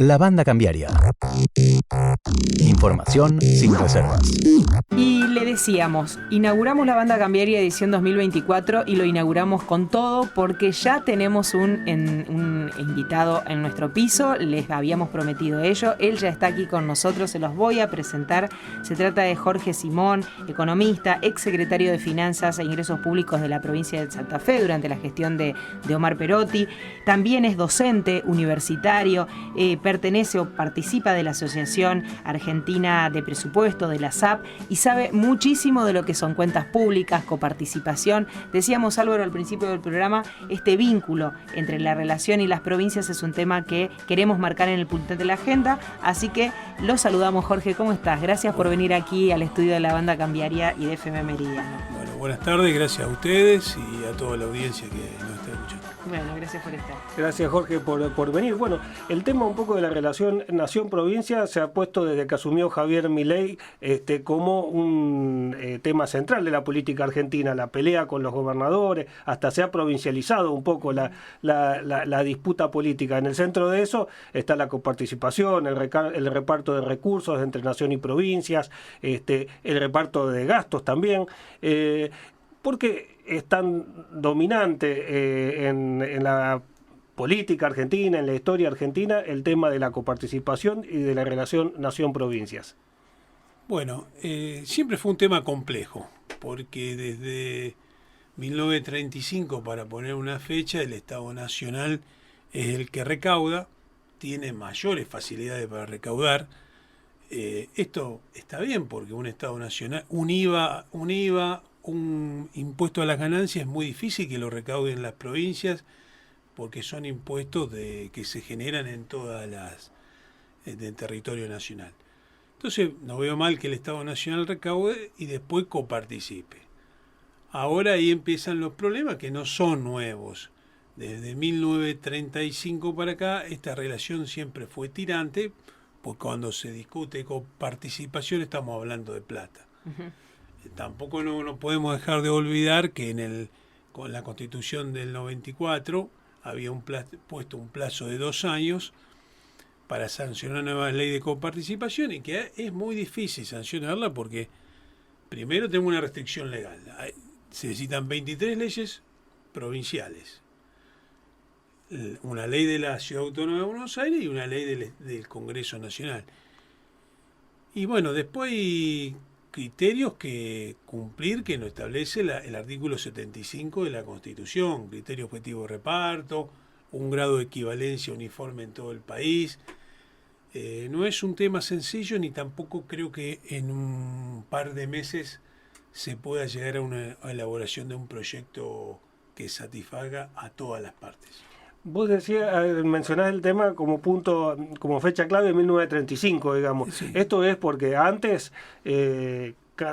La Banda Cambiaria. Información sin reservas. Y le decíamos, inauguramos la Banda Cambiaria edición 2024 y lo inauguramos con todo porque ya tenemos un invitado en nuestro piso, les habíamos prometido ello, él ya está aquí con nosotros, se los voy a presentar. Se trata de Jorge Simón, economista, exsecretario de Finanzas e Ingresos Públicos de la provincia de Santa Fe durante la gestión de Omar Perotti. También es docente universitario, pertenece o participa de la Asociación Argentina de Presupuesto, de la SAP, y sabe muchísimo de lo que son cuentas públicas, coparticipación. Decíamos, Álvaro, al principio del programa, este vínculo entre la relación y las provincias es un tema que queremos marcar en el punto de la agenda, así que lo saludamos. Jorge, ¿cómo estás? Gracias por venir aquí al estudio de la Banda Cambiaria y de FM Meridiano. Bueno, buenas tardes, gracias a ustedes y a toda la audiencia que nos está escuchando. Bueno, gracias por estar. Gracias, Jorge, por venir. Bueno, el tema un poco de la relación nación-provincia se ha puesto desde que asumió Javier Milei como un tema central de la política argentina, la pelea con los gobernadores, hasta se ha provincializado un poco la disputa política. En el centro de eso está la coparticipación, el reparto de recursos entre nación y provincias, el reparto de gastos también, porque es tan dominante en la política argentina, en la historia argentina, el tema de la coparticipación y de la relación nación-provincias. Bueno, siempre fue un tema complejo, porque desde 1935, para poner una fecha, el Estado Nacional es el que recauda, tiene mayores facilidades para recaudar. Esto está bien, porque un Estado Nacional, un IVA, un impuesto a las ganancias es muy difícil que lo recauden las provincias, porque son impuestos que se generan en todas las del territorio nacional. Entonces no veo mal que el Estado Nacional recaude y después coparticipe. Ahora ahí empiezan los problemas que no son nuevos. Desde 1935 para acá esta relación siempre fue tirante, porque cuando se discute coparticipación estamos hablando de plata. Uh-huh. Tampoco no podemos dejar de olvidar que con la Constitución del 94 había puesto un plazo de 2 años para sancionar una nueva ley de coparticipación, y que es muy difícil sancionarla porque primero tenemos una restricción legal. Se necesitan 23 leyes provinciales, una ley de la Ciudad Autónoma de Buenos Aires y una ley del Congreso Nacional. Y bueno, después hay criterios que cumplir, que nos establece el artículo 75 de la Constitución, criterio objetivo de reparto, un grado de equivalencia uniforme en todo el país. No es un tema sencillo, ni tampoco creo que en un par de meses se pueda llegar a una elaboración de un proyecto que satisfaga a todas las partes. Vos mencionás el tema como punto, como fecha clave, 1935, digamos. Sí. Esto es porque antes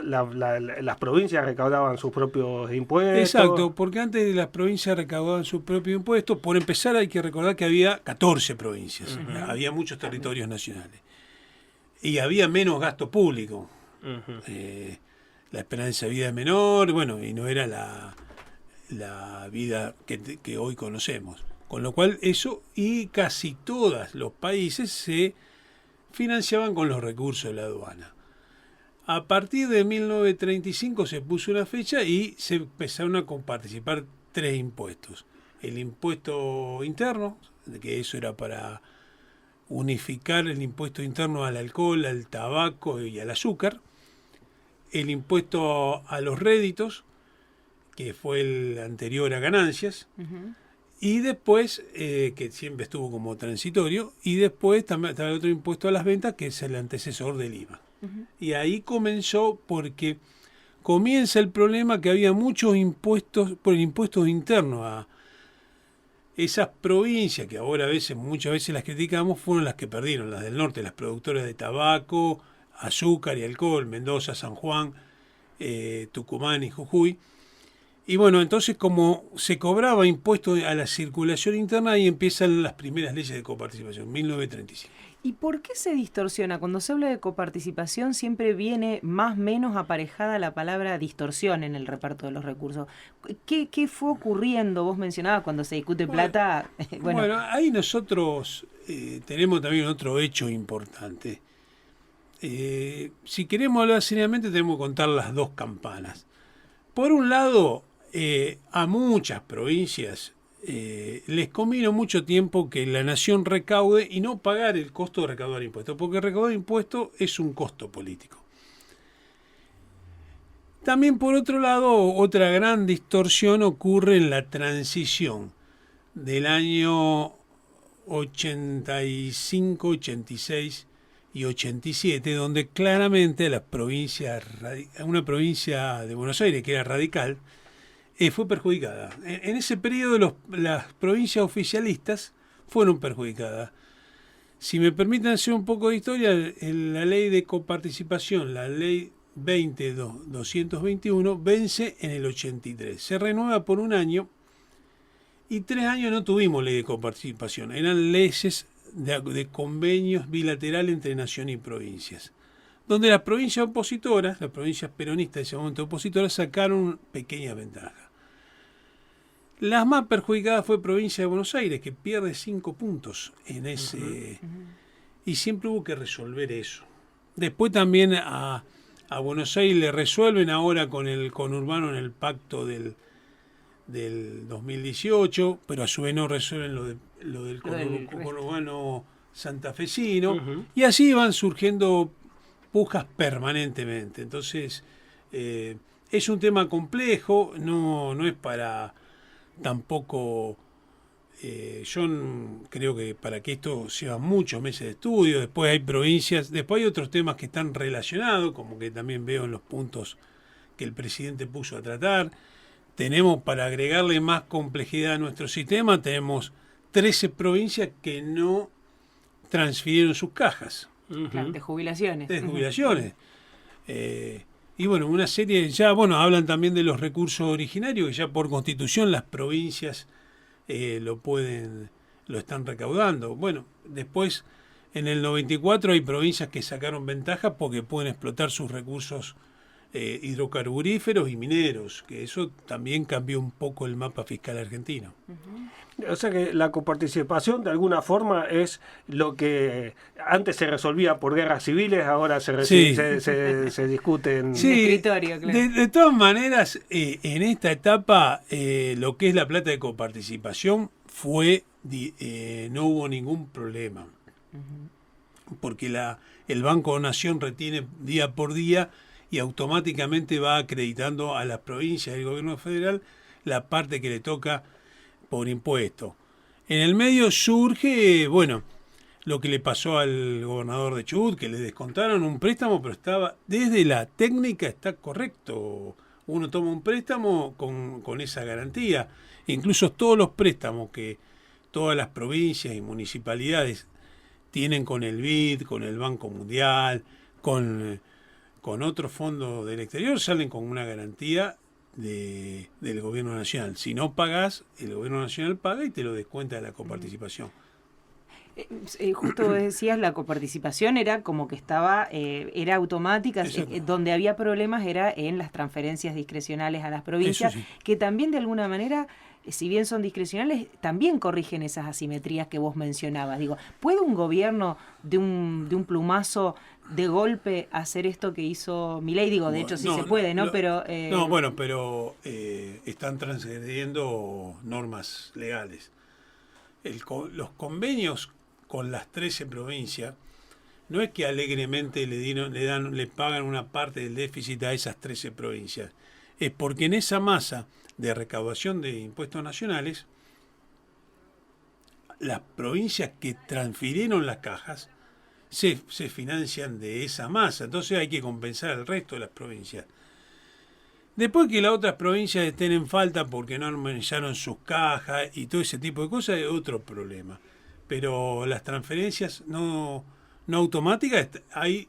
las provincias recaudaban sus propios impuestos. Exacto, porque antes las provincias recaudaban sus propios impuestos. Por empezar, hay que recordar que había 14 provincias, uh-huh. Había muchos territorios nacionales y había menos gasto público. Uh-huh. La esperanza de vida es menor, bueno, y no era la vida que hoy conocemos. Con lo cual eso, y casi todos los países se financiaban con los recursos de la aduana. A partir de 1935 se puso una fecha y se empezaron a participar 3 impuestos. El impuesto interno, que eso era para unificar el impuesto interno al alcohol, al tabaco y al azúcar. El impuesto a los réditos, que fue el anterior a ganancias. Uh-huh. Y después, que siempre estuvo como transitorio, y después también estaba el otro impuesto a las ventas, que es el antecesor del IVA. Uh-huh. Y ahí comenzó, porque comienza el problema que había muchos impuestos, por el impuesto interno a esas provincias, que ahora muchas veces las criticamos, fueron las que perdieron, las del norte, las productoras de tabaco, azúcar y alcohol, Mendoza, San Juan, Tucumán y Jujuy. Y bueno, entonces como se cobraba impuesto a la circulación interna, ahí empiezan las primeras leyes de coparticipación, 1935. ¿Y por qué se distorsiona? Cuando se habla de coparticipación siempre viene más o menos aparejada la palabra distorsión en el reparto de los recursos. ¿Qué fue ocurriendo? Vos mencionabas cuando se discute plata. Bueno, ahí nosotros tenemos también otro hecho importante. Si queremos hablar seriamente, tenemos que contar las dos campanas. Por un lado, a muchas provincias les convino mucho tiempo que la nación recaude y no pagar el costo de recaudar impuestos, porque recaudar impuestos es un costo político. También, por otro lado, otra gran distorsión ocurre en la transición del año 85, 86 y 87, donde claramente una provincia de Buenos Aires, que era radical, fue perjudicada. En ese periodo las provincias oficialistas fueron perjudicadas. Si me permiten hacer un poco de historia, la ley de coparticipación, la ley 20.221, vence en el 83. Se renueva por un año y 3 años no tuvimos ley de coparticipación. Eran leyes de convenios bilaterales entre nación y provincias, donde las provincias opositoras, las provincias peronistas de ese momento opositoras, sacaron pequeña ventaja. Las más perjudicadas fue provincia de Buenos Aires, que pierde 5 puntos en ese... Y siempre hubo que resolver eso. Después también a Buenos Aires le resuelven ahora con el conurbano en el pacto del 2018, pero a su vez no resuelven lo del conurbano santafesino, y así van surgiendo pujas permanentemente. Entonces, es un tema complejo, no es para tampoco... yo creo que para que esto lleva muchos meses de estudio. Después hay provincias, después hay otros temas que están relacionados, como que también veo en los puntos que el presidente puso a tratar. Tenemos, para agregarle más complejidad a nuestro sistema, tenemos 13 provincias que no transfirieron sus cajas. Claro, de jubilaciones. De jubilaciones. Y bueno, una serie, ya hablan también de los recursos originarios, que ya por constitución las provincias lo están recaudando. Bueno, después en el 94 hay provincias que sacaron ventaja porque pueden explotar sus recursos hidrocarburíferos y mineros, que eso también cambió un poco el mapa fiscal argentino. O sea que la coparticipación de alguna forma es lo que antes se resolvía por guerras civiles, ahora se discute en escritorio, claro. De todas maneras, en esta etapa lo que es la plata de coparticipación no hubo ningún problema, porque el Banco Nación retiene día por día y automáticamente va acreditando a las provincias y al gobierno federal la parte que le toca por impuesto. En el medio surge, lo que le pasó al gobernador de Chubut, que le descontaron un préstamo, pero estaba, desde la técnica está correcto. Uno toma un préstamo con esa garantía. Incluso todos los préstamos que todas las provincias y municipalidades tienen con el BID, con el Banco Mundial, con otros fondos del exterior, salen con una garantía del gobierno nacional. Si no pagás, el gobierno nacional paga y te lo descuenta de la coparticipación. Justo decías, la coparticipación era como que era automática. Donde había problemas era en las transferencias discrecionales a las provincias, sí, que también de alguna manera, si bien son discrecionales, también corrigen esas asimetrías que vos mencionabas. Digo, ¿puede un gobierno de un plumazo, de golpe, hacer esto que hizo Milei? Digo, de hecho sí se puede, ¿no? Pero están transgrediendo normas legales. Los convenios con las 13 provincias no es que alegremente le pagan una parte del déficit a esas 13 provincias, es porque en esa masa de recaudación de impuestos nacionales, las provincias que transfirieron las cajas se financian de esa masa, entonces hay que compensar al resto de las provincias. Después que las otras provincias estén en falta porque no armonizaron sus cajas y todo ese tipo de cosas, es otro problema. Pero las transferencias no automáticas, hay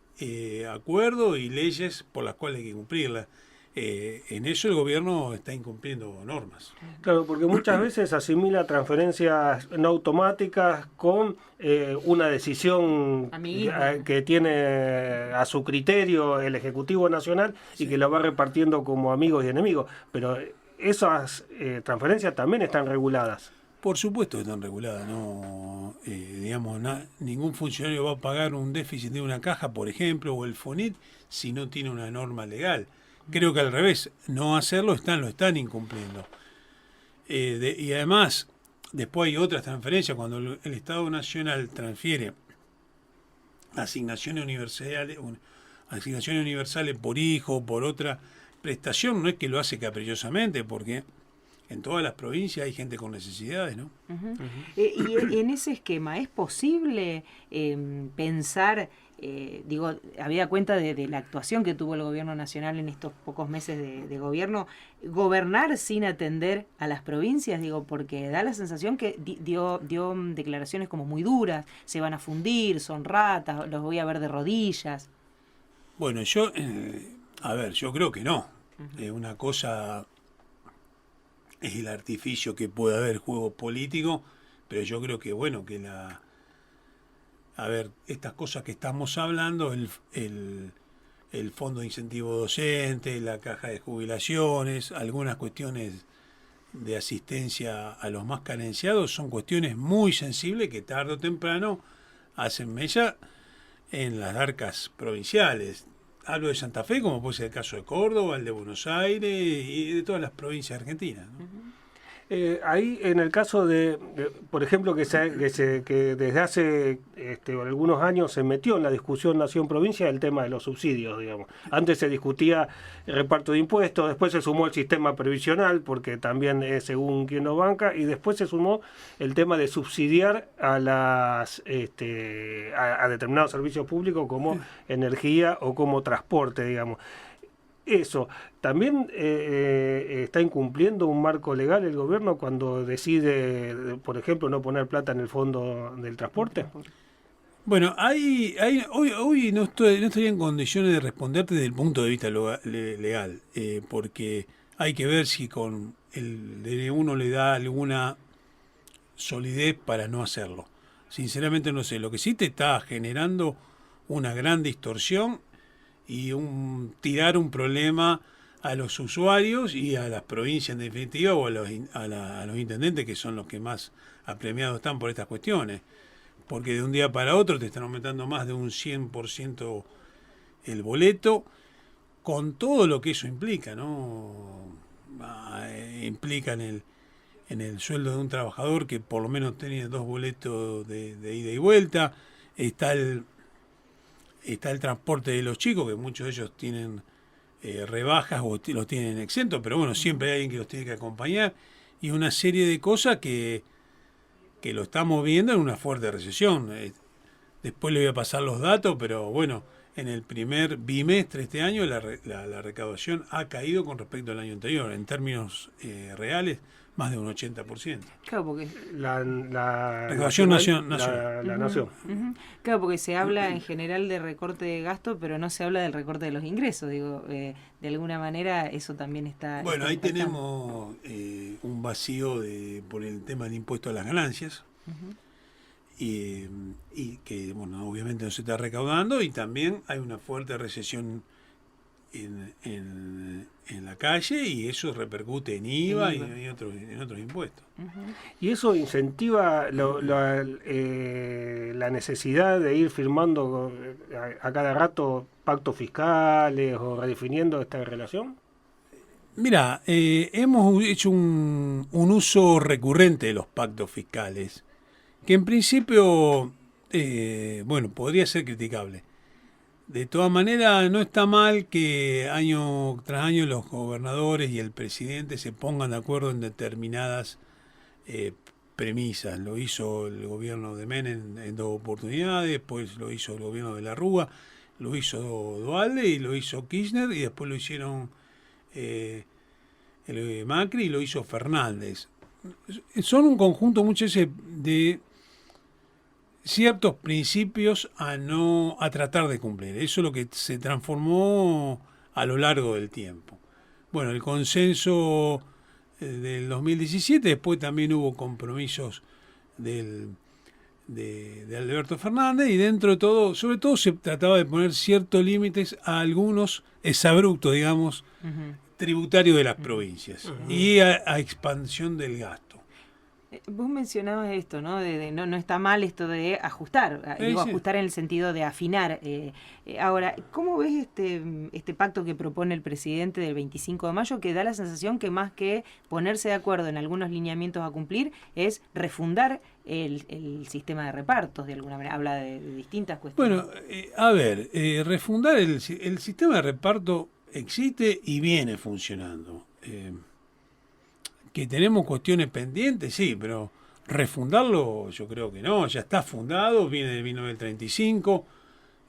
acuerdos y leyes por las cuales hay que cumplirlas. En eso el gobierno está incumpliendo normas. Claro, porque muchas veces asimila transferencias no automáticas con una decisión que tiene a su criterio el Ejecutivo Nacional, sí, y que la va repartiendo como amigos y enemigos. Pero esas transferencias también están reguladas. Por supuesto que están reguladas, no, digamos, ningún funcionario va a pagar un déficit de una caja, por ejemplo, o el FONIT, si no tiene una norma legal. Creo que al revés, no hacerlo lo están incumpliendo. Y además, después hay otras transferencias, cuando el Estado Nacional transfiere asignaciones universales por hijo, por otra prestación, no es que lo hace caprichosamente, porque en todas las provincias hay gente con necesidades, ¿no? Uh-huh. Y en ese esquema, ¿es posible pensar, habida cuenta de la actuación que tuvo el gobierno nacional en estos pocos meses de gobierno, gobernar sin atender a las provincias? Porque da la sensación que dio declaraciones como muy duras, se van a fundir, son ratas, los voy a ver de rodillas. Bueno, yo creo que no. Una cosa es el artificio que puede haber, juego político, pero yo creo que, estas cosas que estamos hablando, el fondo de incentivo docente, la caja de jubilaciones, algunas cuestiones de asistencia a los más carenciados, son cuestiones muy sensibles que tarde o temprano hacen mella en las arcas provinciales. Hablo de Santa Fe, como puede ser el caso de Córdoba, el de Buenos Aires y de todas las provincias argentinas, ¿no? Ahí, en el caso por ejemplo, que desde hace algunos años se metió en la discusión nación-provincia el tema de los subsidios, digamos. Antes se discutía el reparto de impuestos, después se sumó el sistema previsional, porque también es según quien lo banca, y después se sumó el tema de subsidiar a determinados servicios públicos como energía o como transporte, digamos. Eso, ¿también está incumpliendo un marco legal el gobierno cuando decide, por ejemplo, no poner plata en el fondo del transporte? Bueno, hoy no estoy en condiciones de responderte desde el punto de vista legal, porque hay que ver si con el DN1 le da alguna solidez para no hacerlo. Sinceramente no sé, lo que sí te está generando una gran distorsión y tirar un problema a los usuarios y a las provincias en definitiva, o a los intendentes, que son los que más apremiados están por estas cuestiones, porque de un día para otro te están aumentando más de un 100% el boleto, con todo lo que eso implica, ¿no? Implica en el sueldo de un trabajador que por lo menos tenía 2 boletos de ida y vuelta. Está el transporte de los chicos, que muchos de ellos tienen rebajas o los tienen exentos, pero bueno, siempre hay alguien que los tiene que acompañar, y una serie de cosas que lo estamos viendo en una fuerte recesión. Después le voy a pasar los datos, pero bueno, en el primer bimestre de este año la recaudación ha caído con respecto al año anterior, en términos reales, más de un 80%. Claro, porque la recaudación nación. La nación. Uh-huh. Claro, porque se habla en general de recorte de gasto, pero no se habla del recorte de los ingresos. De alguna manera eso también está... Bueno, ahí tenemos un vacío por el tema del impuesto a las ganancias, uh-huh, y que, obviamente no se está recaudando, y también hay una fuerte recesión en la calle, y eso repercute en IVA y en otros impuestos. Uh-huh. Y eso incentiva la necesidad de ir firmando a cada rato pactos fiscales o redefiniendo esta relación. Mira, hemos hecho un uso recurrente de los pactos fiscales, que en principio, podría ser criticable. De todas maneras, no está mal que año tras año los gobernadores y el presidente se pongan de acuerdo en determinadas premisas. Lo hizo el gobierno de Menem en 2 oportunidades, después lo hizo el gobierno de la Rúa, lo hizo Duhalde y lo hizo Kirchner, y después lo hicieron el Macri y lo hizo Fernández. Son un conjunto muchas veces de ciertos principios a tratar de cumplir. Eso es lo que se transformó a lo largo del tiempo. Bueno, el consenso del 2017, después también hubo compromisos de Alberto Fernández, y dentro de todo, sobre todo se trataba de poner ciertos límites a algunos exabruptos, digamos, uh-huh, tributarios de las provincias, uh-huh, y a expansión del gasto. Vos mencionabas esto, ¿no? No está mal esto de ajustar, digo, Sí. ajustar en el sentido de afinar. Ahora, ¿cómo ves este pacto que propone el presidente del 25 de mayo, que da la sensación que más que ponerse de acuerdo en algunos lineamientos a cumplir, es refundar el sistema de repartos, de alguna manera? Habla de distintas cuestiones. Bueno, a ver, refundar el sistema de reparto existe y viene funcionando. Que tenemos cuestiones pendientes, sí, pero refundarlo yo creo que no, ya está fundado, viene de 1935,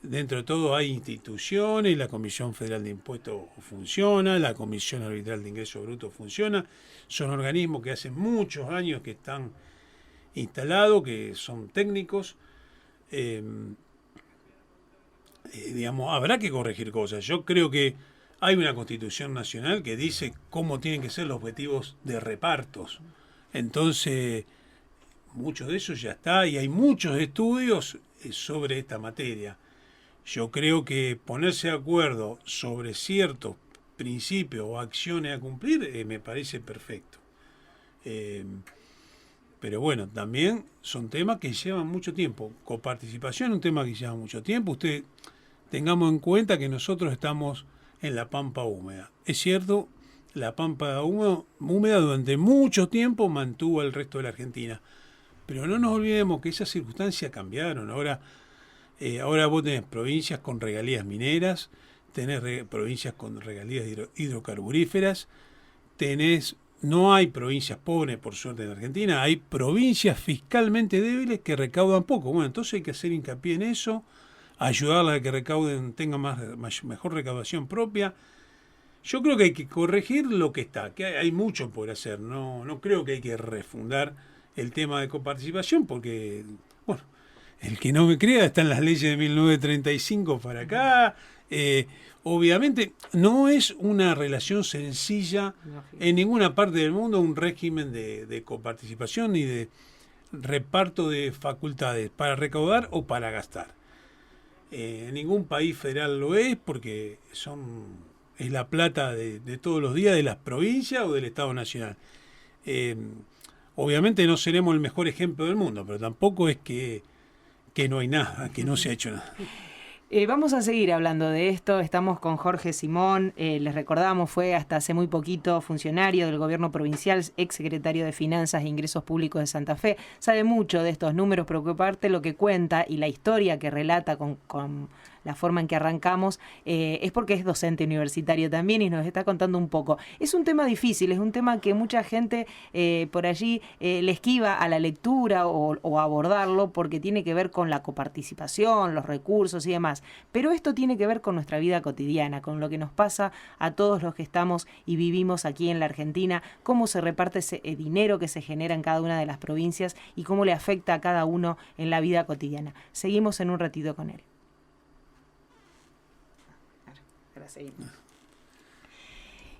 dentro de todo hay instituciones, la Comisión Federal de Impuestos funciona, la Comisión Arbitral de Ingresos Brutos funciona, son organismos que hace muchos años que están instalados, que son técnicos. Digamos, habrá que corregir cosas. Yo creo que hay una Constitución Nacional que dice cómo tienen que ser los objetivos de repartos. Entonces, mucho de eso ya está y hay muchos estudios sobre esta materia. Yo creo que ponerse de acuerdo sobre ciertos principios o acciones a cumplir me parece perfecto. Pero bueno, también son temas que llevan mucho tiempo. Coparticipación es un tema que lleva mucho tiempo. Tengamos en cuenta que nosotros estamos en la pampa húmeda. Es cierto, la pampa húmeda durante mucho tiempo mantuvo al resto de la Argentina. Pero no nos olvidemos que esas circunstancias cambiaron. Ahora vos tenés provincias con regalías mineras, tenés provincias con regalías hidrocarburíferas, no hay provincias pobres, por suerte, en Argentina, hay provincias fiscalmente débiles que recaudan poco. Bueno, entonces hay que hacer hincapié en eso, ayudarlas a que recauden, tengan mejor recaudación propia. Yo creo que hay que corregir lo que está, que hay mucho por hacer. No creo que hay que refundar el tema de coparticipación, porque, bueno, el que no me crea está en las leyes de 1935 para acá. Obviamente no es una relación sencilla en ninguna parte del mundo un régimen de coparticipación ni de reparto de facultades para recaudar o para gastar. En ningún país federal lo es porque es la plata de todos los días de las provincias o del Estado Nacional. Obviamente no seremos el mejor ejemplo del mundo, pero tampoco es que no hay nada, que no se ha hecho nada. Vamos a seguir hablando de esto. Estamos con Jorge Simón. Les recordamos, fue hasta hace muy poquito funcionario del gobierno provincial, ex secretario de Finanzas e Ingresos Públicos de Santa Fe. Sabe mucho de estos números, pero que parte lo que cuenta y la historia que relata con la forma en que arrancamos, es porque es docente universitario también y nos está contando un poco. Es un tema difícil, es un tema que mucha gente por allí le esquiva a la lectura o abordarlo porque tiene que ver con la coparticipación, los recursos y demás. Pero esto tiene que ver con nuestra vida cotidiana, con lo que nos pasa a todos los que estamos y vivimos aquí en la Argentina, cómo se reparte ese dinero que se genera en cada una de las provincias y cómo le afecta a cada uno en la vida cotidiana. Seguimos en un ratito con él.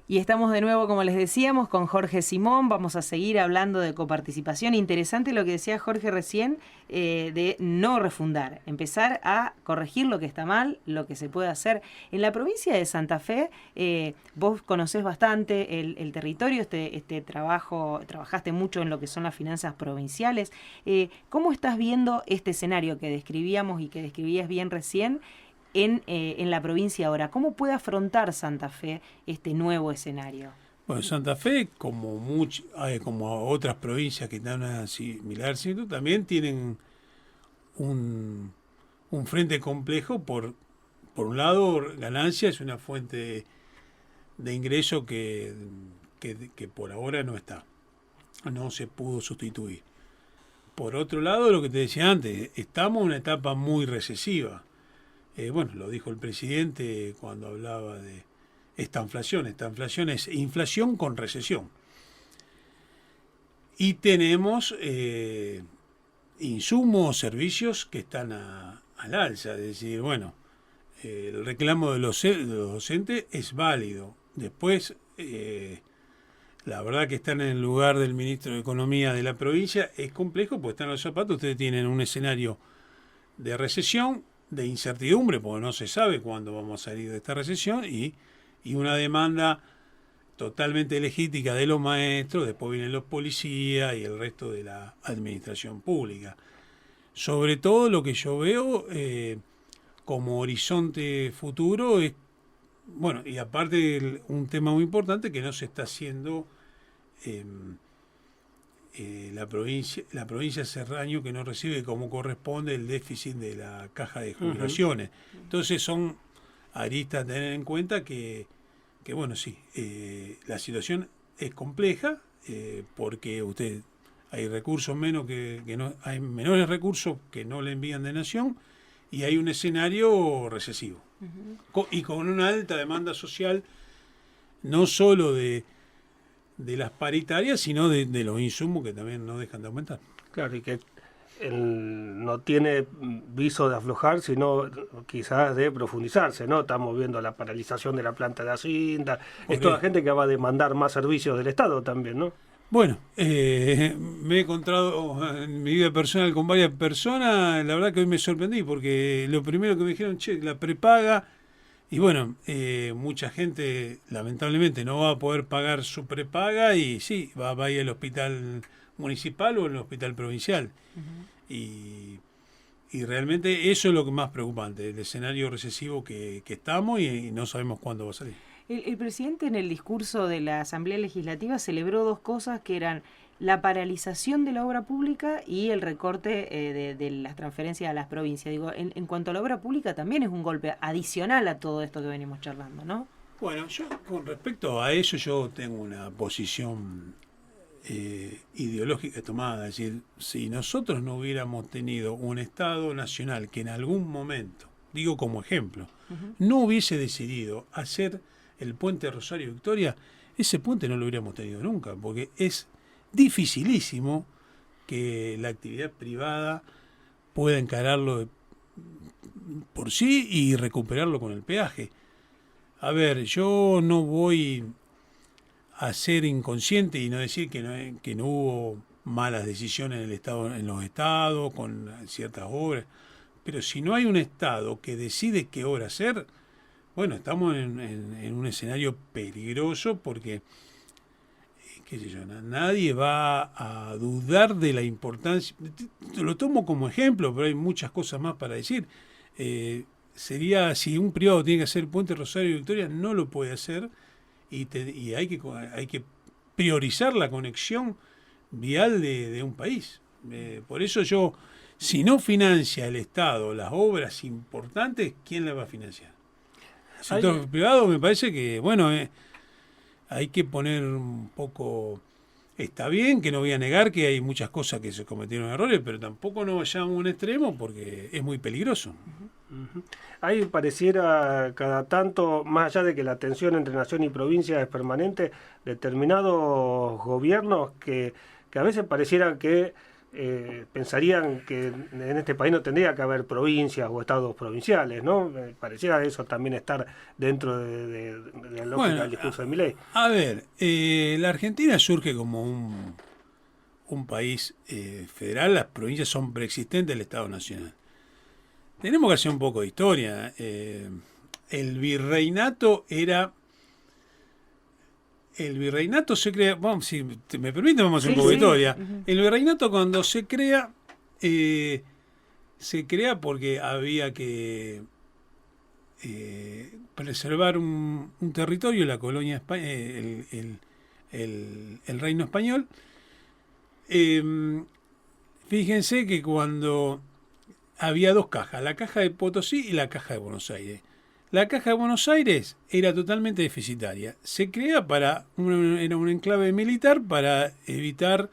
Y estamos de nuevo, como les decíamos, con Jorge Simón. Vamos a seguir hablando de coparticipación. Interesante lo que decía Jorge recién, de no refundar, empezar a corregir lo que está mal, lo que se puede hacer. En la provincia de Santa Fe, vos conocés bastante el territorio, trabajaste mucho en lo que son las finanzas provinciales. ¿Cómo estás viendo este escenario que describíamos y que describías bien recién en la provincia ahora? ¿Cómo puede afrontar Santa Fe este nuevo escenario? Bueno, Santa Fe, como otras provincias que están en una similar situación, también tienen un frente complejo. Por un lado, ganancia es una fuente de ingreso que por ahora no se pudo sustituir. Por otro lado, lo que te decía antes, estamos en una etapa muy recesiva. Bueno, lo dijo el presidente cuando hablaba de esta inflación. Esta inflación es inflación con recesión. Y tenemos insumos, servicios que están al alza. Es decir, bueno, el reclamo de los docentes es válido. Después, la verdad que están en el lugar del ministro de Economía de la provincia es complejo porque están los zapatos. Ustedes tienen un escenario de recesión, de incertidumbre, porque no se sabe cuándo vamos a salir de esta recesión, y una demanda totalmente legítima de los maestros, después vienen los policías y el resto de la administración pública. Sobre todo lo que yo veo como horizonte futuro es, bueno, y aparte un tema muy importante que no se está haciendo la provincia hace años que no recibe como corresponde el déficit de la caja de jubilaciones. Entonces son aristas a tener en cuenta que bueno, sí, la situación es compleja porque hay recursos menos que no, hay menores recursos que no le envían de nación y hay un escenario recesivo y con una alta demanda social, no solo de las paritarias, sino de los insumos que también no dejan de aumentar. Claro, y que no tiene viso de aflojar, sino quizás de profundizarse, ¿no? Estamos viendo la paralización de la planta de Hacienda, es toda gente que va a demandar más servicios del Estado también, ¿no? Bueno, me he encontrado en mi vida personal con varias personas, la verdad que hoy me sorprendí, porque lo primero que me dijeron, la prepaga, y bueno, mucha gente lamentablemente no va a poder pagar su prepaga y sí, va a ir al hospital municipal o al hospital provincial. Y realmente eso es lo que más preocupante, el escenario recesivo que estamos y no sabemos cuándo va a salir. El presidente en el discurso de la Asamblea Legislativa celebró dos cosas que eran la paralización de la obra pública y el recorte de las transferencias a las provincias. Digo, en cuanto a la obra pública también es un golpe adicional a todo esto que venimos charlando, ¿no? Bueno, yo con respecto a eso yo tengo una posición ideológica tomada, es decir, si nosotros no hubiéramos tenido un Estado nacional que en algún momento, digo como ejemplo, no hubiese decidido hacer el puente Rosario Victoria, ese puente no lo hubiéramos tenido nunca, porque es dificilísimo que la actividad privada pueda encararlo por sí y recuperarlo con el peaje. A ver, yo no voy a ser inconsciente y no decir que no hubo malas decisiones en los estados, con ciertas obras, pero si no hay un Estado que decide qué obra hacer, bueno, estamos en un escenario peligroso porque, qué sé yo, nadie va a dudar de la importancia. Lo tomo como ejemplo, pero hay muchas cosas más para decir. Sería, si un privado tiene que hacer el puente Rosario Victoria, no lo puede hacer y hay que priorizar la conexión vial de un país. Por eso si no financia el Estado las obras importantes, ¿quién las va a financiar? El sector privado me parece que, bueno, hay que poner un poco... Está bien, que no voy a negar que hay muchas cosas que se cometieron errores, pero tampoco nos vayamos a un extremo porque es muy peligroso. Ahí pareciera cada tanto, más allá de que la tensión entre nación y provincia es permanente, determinados gobiernos que a veces pareciera que pensarían que en este país no tendría que haber provincias o estados provinciales, ¿no? Pareciera eso también estar dentro de la lógica del discurso de Milei. A ver, la Argentina surge como un país federal, las provincias son preexistentes del Estado Nacional. Tenemos que hacer un poco de historia. El virreinato se crea, vamos, si me permite, vamos a hacer un poco de historia. El virreinato cuando se crea porque había que preservar un territorio, la colonia el reino español. Fíjense que cuando había dos cajas, la caja de Potosí y la caja de Buenos Aires. La caja de Buenos Aires era totalmente deficitaria. Se crea era un enclave militar para evitar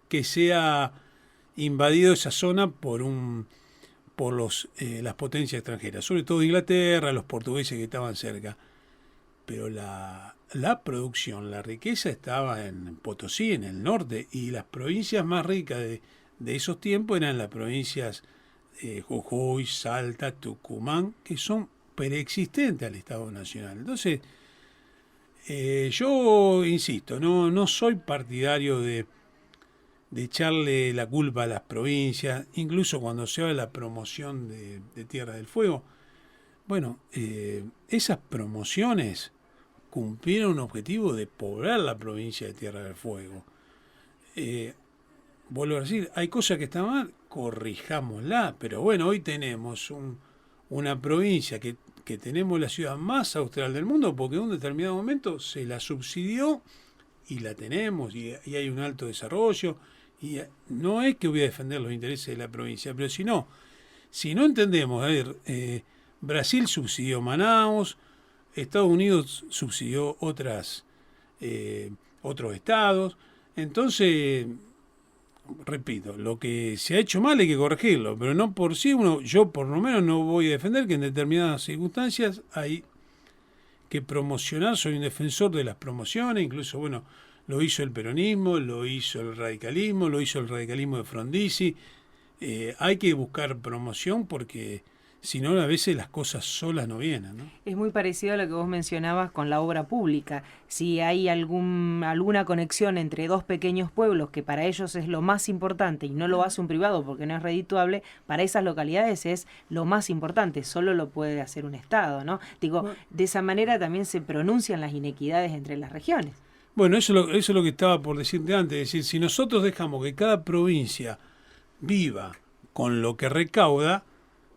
que sea invadido esa zona por las potencias extranjeras, sobre todo Inglaterra, los portugueses que estaban cerca. Pero la producción, la riqueza estaba en Potosí, en el norte, y las provincias más ricas de esos tiempos eran las provincias Jujuy, Salta, Tucumán, que son preexistente al Estado Nacional. Entonces, yo insisto, no soy partidario de echarle la culpa a las provincias, incluso cuando se habla de la promoción de Tierra del Fuego. Bueno, esas promociones cumplieron un objetivo de poblar la provincia de Tierra del Fuego. Vuelvo a decir, hay cosas que están mal, corrijámosla, pero bueno, hoy tenemos una provincia que tenemos la ciudad más austral del mundo porque en un determinado momento se la subsidió y la tenemos y hay un alto desarrollo y no es que voy a defender los intereses de la provincia, pero si no entendemos, a ver, Brasil subsidió Manaus, Estados Unidos subsidió otros estados, entonces, repito, lo que se ha hecho mal hay que corregirlo, pero no por sí yo por lo menos no voy a defender que en determinadas circunstancias hay que promocionar, soy un defensor de las promociones, incluso, bueno, lo hizo el peronismo, lo hizo el radicalismo de Frondizi, hay que buscar promoción porque si no a veces las cosas solas no vienen, ¿no? Es muy parecido a lo que vos mencionabas con la obra pública. Si hay alguna conexión entre dos pequeños pueblos que para ellos es lo más importante y no lo hace un privado porque no es redituable, para esas localidades es lo más importante, solo lo puede hacer un Estado, ¿no? Digo, de esa manera también se pronuncian las inequidades entre las regiones. Bueno, eso es lo que estaba por decirte antes, es decir, si nosotros dejamos que cada provincia viva con lo que recauda,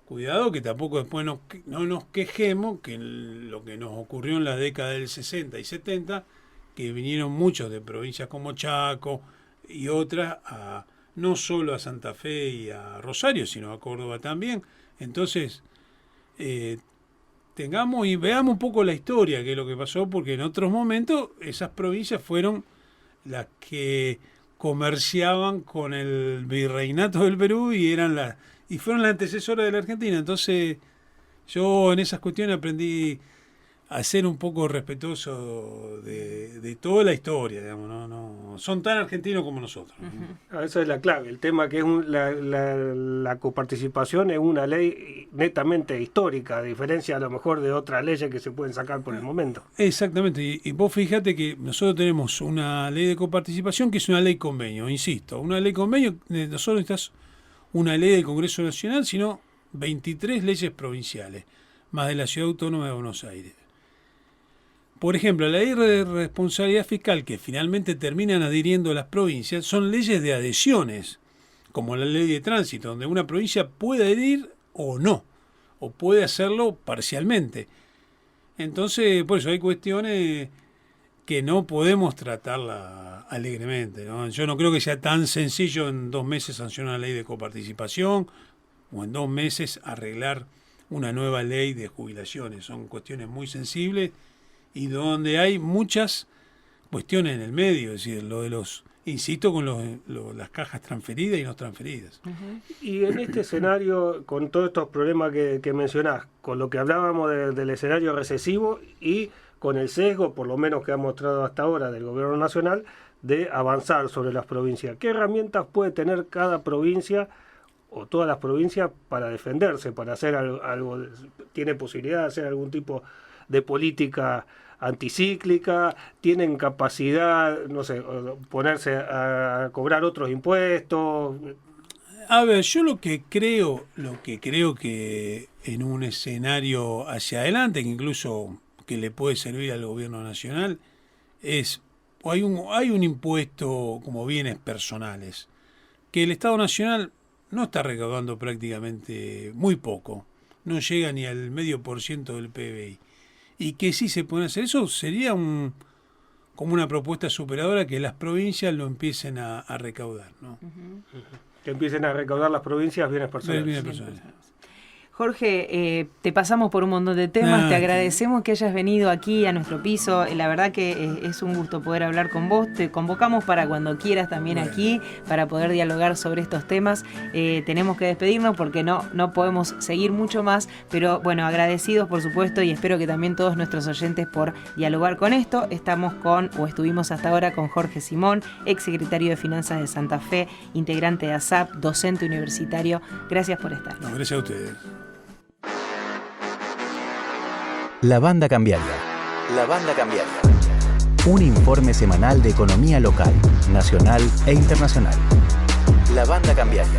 cuidado que tampoco después no nos quejemos que lo que nos ocurrió en la década del 60 y 70, que vinieron muchos de provincias como Chaco y otras, no solo a Santa Fe y a Rosario, sino a Córdoba también. Entonces, tengamos y veamos un poco la historia, que es lo que pasó, porque en otros momentos esas provincias fueron las que comerciaban con el virreinato del Perú y fueron la antecesora de la Argentina. Entonces yo en esas cuestiones aprendí a ser un poco respetuoso de toda la historia, digamos, no son tan argentinos como nosotros. Uh-huh. Esa es la clave, el tema que es la coparticipación es una ley netamente histórica, a diferencia a lo mejor de otras leyes que se pueden sacar por el momento. Exactamente, y vos fíjate que nosotros tenemos una ley de coparticipación que es una ley convenio, insisto, una ley convenio, nosotros necesitamos una ley del Congreso Nacional, sino 23 leyes provinciales, más de la Ciudad Autónoma de Buenos Aires. Por ejemplo, la ley de responsabilidad fiscal que finalmente terminan adhiriendo las provincias son leyes de adhesiones, como la ley de tránsito, donde una provincia puede adherir o no, o puede hacerlo parcialmente. Entonces, por eso hay cuestiones que no podemos tratarla alegremente, ¿no? Yo no creo que sea tan sencillo en 2 meses sancionar la ley de coparticipación o en 2 meses arreglar una nueva ley de jubilaciones. Son cuestiones muy sensibles y donde hay muchas cuestiones en el medio, es decir, lo de insisto, con las cajas transferidas y no transferidas. Uh-huh. Y en este escenario, con todos estos problemas que mencionás, con lo que hablábamos del escenario recesivo y con el sesgo, por lo menos que ha mostrado hasta ahora del gobierno nacional, de avanzar sobre las provincias, ¿qué herramientas puede tener cada provincia o todas las provincias para defenderse, para hacer algo? ¿Tiene posibilidad de hacer algún tipo de política anticíclica? ¿Tienen capacidad, no sé, ponerse a cobrar otros impuestos? A ver, yo lo que creo que en un escenario hacia adelante, que incluso que le puede servir al gobierno nacional, hay un impuesto como bienes personales, que el Estado Nacional no está recaudando prácticamente muy poco, no llega ni al 0,5% del PBI. Y que si se puede hacer eso, sería como una propuesta superadora que las provincias lo empiecen a recaudar, ¿no? Uh-huh. Que empiecen a recaudar las provincias bienes personales. Bienes personales. Jorge, te pasamos por un montón de temas, te agradecemos que hayas venido aquí a nuestro piso, la verdad que es un gusto poder hablar con vos, te convocamos para cuando quieras también aquí, para poder dialogar sobre estos temas. Tenemos que despedirnos porque no podemos seguir mucho más, pero bueno, agradecidos por supuesto y espero que también todos nuestros oyentes por dialogar con esto. Estuvimos hasta ahora con Jorge Simón, ex secretario de Finanzas de Santa Fe, integrante de ASAP, docente universitario. Gracias por estar. No, gracias a ustedes. La Banda Cambiaria. La Banda Cambiaria. Un informe semanal de economía local, nacional e internacional. La Banda Cambiaria.